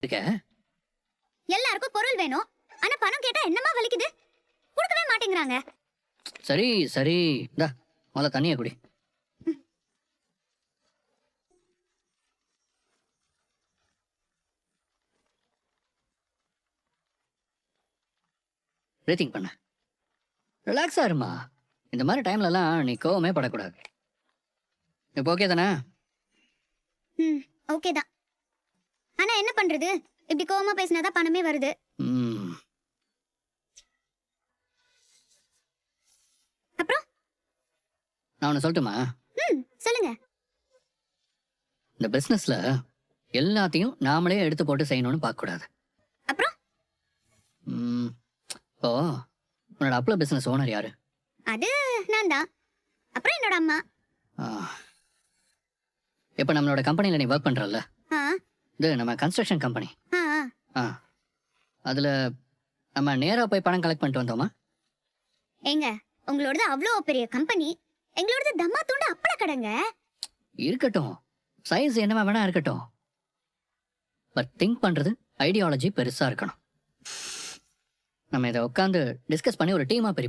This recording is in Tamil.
இருக்க எல்லாருக்கும் பொருள் வேணும், ஆனா பணம் கேட்டா என்னமா வலிக்குது, கொடுக்கவே மாட்டேங்கிறாங்க. சரி சரி, இந்தா முதல்ல தண்ணியை குடி. பிரீத்திங் பண்ண, ரிலாக்ஸா இருமா. இந்த மாதிரி டைம்லலாம் நீ கோவமே படக்கூடாது. இப்போ ஓகே தானே? ஓகே தான். ஆனா என்ன பண்றது, இப்படி கோவமா பேசினாதான் பணமே வருது. ம், அப்புறம் நான் ஒன்று சொல்லட்டுமா? சொல்லுங்க. இந்த பிஸ்னஸில் எல்லாத்தையும் நாமளே எடுத்து போட்டு செய்யணும்னு பார்க்கக்கூடாது. அப்புறம் இப்போ உன்னோட அப்பள பிஸ்னஸ் ஓனர் யாரு? அது நான் தான். அப்புறம் என்னோட அம்மா. இப்போ நம்மளோட கம்பெனியில் நீ ஒர்க் பண்ணுறல்ல, ஆ இது நம்ம கன்ஸ்ட்ரக்ஷன் கம்பெனி. ஆ ஆ. அதில் நம்ம நேராக போய் பணம் கலெக்ட் பண்ணிட்டு வந்தோமா? ஏங்க, உங்களோடது அவ்வளோ பெரிய கம்பெனி, எங்களோடது தம்மா தூண்டு அப்பள கடைங்க. இருக்கட்டும், சைஸ் என்னவா வேணா இருக்கட்டும், பட் திங்க் பண்ணுறது ஐடியாலஜி பெருசாக இருக்கணும். நம்ம இதை உட்காந்து டிஸ்கஸ் பண்ணி ஒரு டீமாக